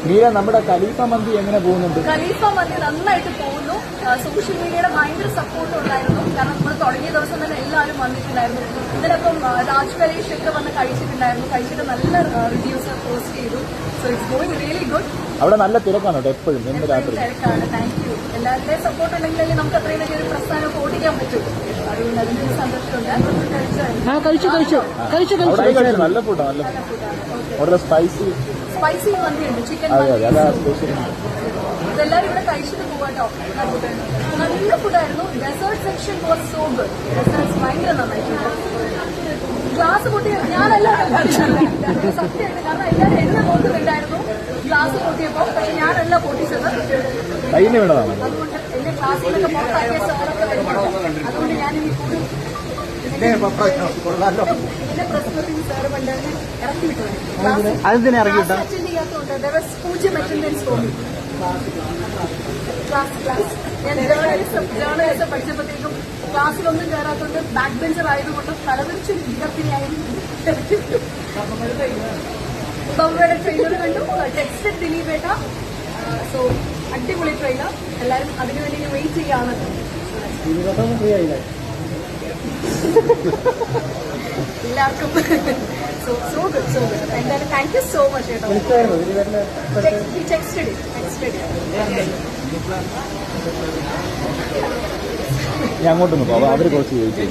മീര, നമ്മുടെ ഖലീഫ മന്തി എങ്ങനെ പോകുന്നുണ്ട്? ഖലീഫ മന്തി നന്നായിട്ട് പോകുന്നു. സോഷ്യൽ മീഡിയയുടെ ഭയങ്കര സപ്പോർട്ട് ഉണ്ടായിരുന്നു. കാരണം നമ്മൾ തുടങ്ങിയ ദിവസം തന്നെ എല്ലാവരും വന്നിട്ടുണ്ടായിരുന്നു. ഇതിനൊപ്പം രാജ് കലേഷ് ഒക്കെ വന്ന് കഴിച്ചിട്ട് നല്ല റിവ്യൂസ് പോസ്റ്റ് ചെയ്തു. So it's going really good. അവിടെ നല്ല തിരക്കാണ് കേട്ടോ, എപ്പോഴും രാത്രി തിരക്കാണ്. Thank you. എല്ലാവരുടെയും സപ്പോർട്ട് ഉണ്ടെങ്കിലല്ലേ നമുക്ക് അത്രയും വലിയൊരു പ്രസ്ഥാനം ഓടിക്കാൻ പറ്റും. അതുകൊണ്ട് അതിന്റെ സന്തോഷമുണ്ട്. നല്ല ഫുഡാണ്. അവിടെ സ്പൈസി മന്തിയുണ്ട്, ചിക്കൻ ഇതെല്ലാവരും ഇവിടെ കഴിച്ചിട്ട് പോവാട്ടോ. നല്ല ഫുഡായിരുന്നു. Dessert section was so good. Desserts ഭയങ്കര നന്നായിട്ടുണ്ട്. ഗ്ലാസ് പൊട്ടിയ ഞാനല്ല സത്യമായിട്ട്, കാരണം എല്ലാവരും എന്നെ നോക്കുന്നുണ്ടായിരുന്നു ഗ്ലാസ് പൊട്ടിയപ്പോ. പക്ഷെ ഞാനല്ല പൊട്ടിച്ചത്. അതുകൊണ്ട് എന്റെ ക്ലാസ്സിലൊക്കെ പുറത്താക്കിയ സാറൊക്കെ വരുന്നുണ്ട്. അതുകൊണ്ട് ഞാനിനി കൂടുതൽ എന്നെ പ്രശ്നത്തിന് സാറ് പണ്ട് ഇറക്കി വിട്ടു. അറ്റൻഡ് ചെയ്യാത്തതുകൊണ്ട് പൂജ്യം അറ്റൻഡൻസ് തോന്നി. ഞാൻ ജേർണലിസം പഠിച്ചപ്പോഴത്തേക്കും ക്ലാസ്സിലൊന്നും കയറാത്തതുകൊണ്ട് ബാക്ക് ബെഞ്ചർ ആയതുകൊണ്ട് തലതിരിച്ച് വിദ്യാർത്ഥിനിയായിരുന്നു. ബൊമ്മയുടെ ട്രെയിലർ കണ്ടു, ടെക്സ്റ്റ് ദിലീപേട്ട. സോ അടിപൊളി ട്രെയിലർ. എല്ലാവരും അതിനുവേണ്ടി വെയിറ്റ് ചെയ്യാണ്. എല്ലാവർക്കും സോ ഗുഡ്. എന്തായാലും താങ്ക് യു സോ മച്ച് കേട്ടോ. ടെക്സ്റ്റഡ് ഞാൻ അങ്ങോട്ടൊന്ന് പോവാം. അവര് കുറച്ച് ചോദിച്ചു.